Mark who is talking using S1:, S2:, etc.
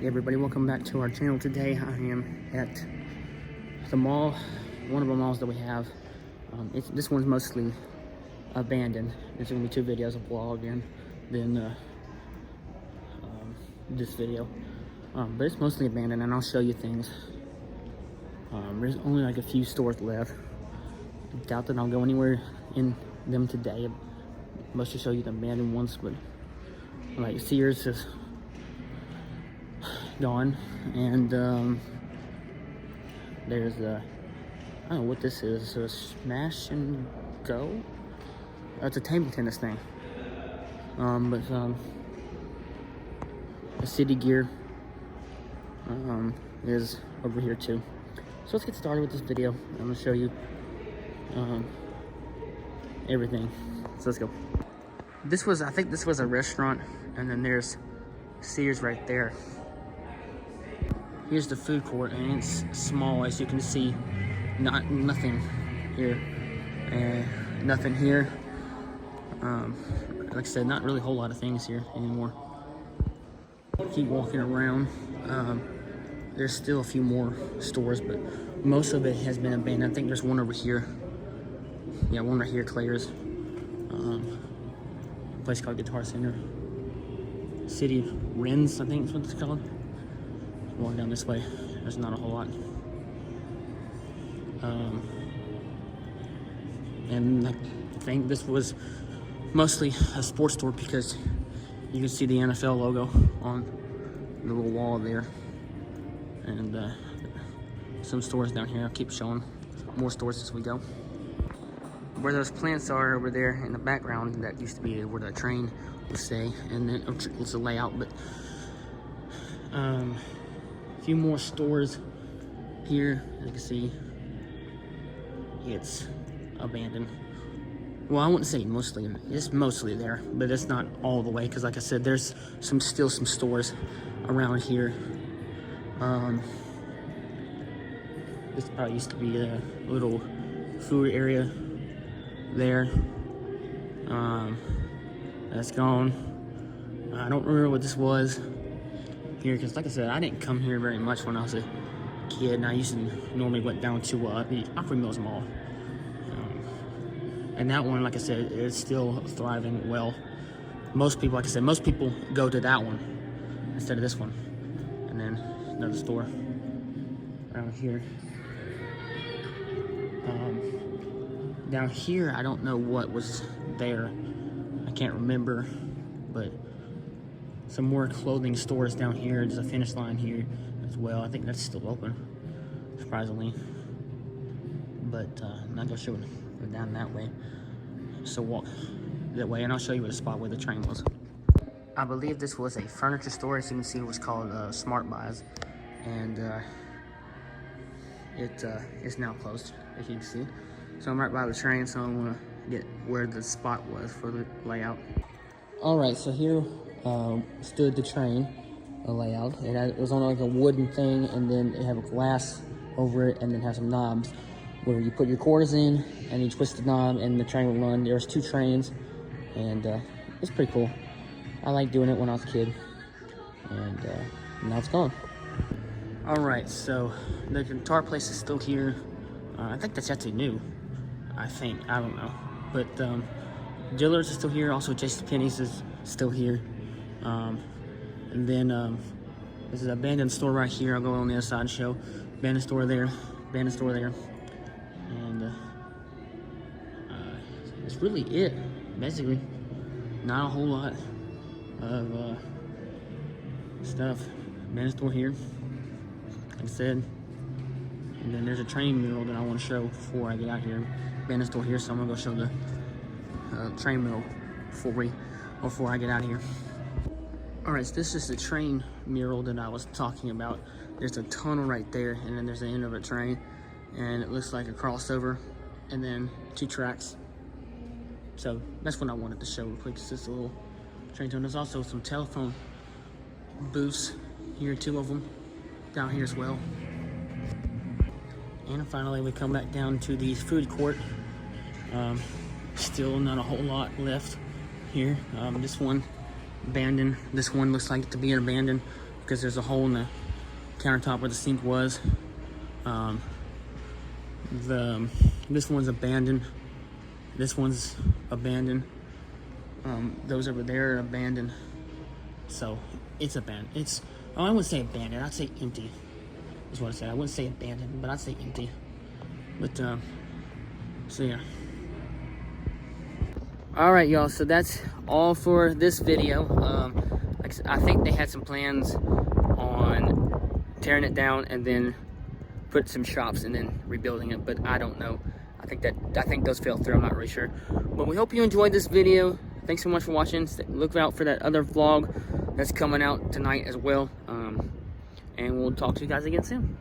S1: Alright everybody, welcome back to our channel. Today I am at the mall, one of the malls that we have. This one's mostly abandoned. There's going to be 2 videos, a vlog and then this video. But it's mostly abandoned and I'll show you things. There's only like a few stores left. I doubt that I'll go anywhere in them today. Mostly show you the abandoned ones, but like Sears is gone, and there's I don't know what this is, a Smash and Go. It's a table tennis thing. The City Gear is over here too. So let's get started with this video. I'm gonna show you everything. So let's go. I think this was a restaurant, and then there's Sears right there. Here's the food court, and it's small, as you can see. Nothing here, and nothing here. Like I said, not really a whole lot of things here anymore. Keep walking around. There's still a few more stores, but most of it has been abandoned. I think there's one over here. Yeah, one right here, Claire's. A place called Guitar Center. City Wrens, I think is what it's called. Going down this way, there's not a whole lot. And I think this was mostly a sports store because you can see the NFL logo on the little wall there. And some stores down here. I'll keep showing more stores as we go. Where those plants are over there in the background, that used to be where the train would stay, and then it's a layout, but a few more stores here. As you can see, it's abandoned. Well, I wouldn't say mostly, it's mostly there, but it's not all the way, because like I said, there's still some stores around here. This probably used to be a little food area there. That's gone. I don't remember what this was here, because like I said, I didn't come here very much when I was a kid, and I used to normally went down to the Opry Mills Mall. And that one, like I said, is still thriving well. Most people, like I said, most people go to that one instead of this one. And then another store around here. Down here, I don't know what was there. I can't remember, but some more clothing stores down here. There's a Finish Line here as well. I think that's still open, surprisingly. But I'm not gonna show it down that way. So walk that way, and I'll show you the spot where the train was. I believe this was a furniture store. As you can see, it was called Smart Buys, and it is now closed, as you can see. So I'm right by the train, so I'm gonna get where the spot was for the layout. All right, so here stood the train layout. It was on like a wooden thing, and then it had a glass over it, and then have some knobs where you put your quarters in, and you twist the knob, and the train would run. There's 2 trains, and it's pretty cool. I liked doing it when I was a kid, and now it's gone. All right, so the guitar place is still here. I think that's actually new. I don't know, but Dillard's is still here. Also, JCPenney's is still here. And then this is an abandoned store right here. I'll go on the other side and show. Abandoned store there, abandoned store there, and that's really it. Basically, not a whole lot of stuff. Abandoned store here, like I said. And then there's a train mural that I want to show before I get out here. Abandoned store here, so I'm gonna go show the train mural before I get out of here. All right, so this is the train mural that I was talking about. There's a tunnel right there, and then there's the end of a train, and it looks like a crossover, and then 2 tracks. So that's what I wanted to show real quick. It's just a little train tunnel. There's also some telephone booths here, 2 of them down here as well. And finally, we come back down to the food court. Still not a whole lot left here. This one abandoned. This one looks like to be an abandoned because there's a hole in the countertop where the sink was. This one's abandoned. This one's abandoned. Those over there are abandoned. So it's abandoned. I wouldn't say abandoned. I'd say empty. Is what I said. I wouldn't say abandoned, but I'd say empty. But so yeah. All right, y'all. So that's all for this video. I think they had some plans on tearing it down and then put some shops and then rebuilding it, but I don't know. I think those fell through. I'm not really sure. But we hope you enjoyed this video. Thanks so much for watching. Look out for that other vlog that's coming out tonight as well. And we'll talk to you guys again soon.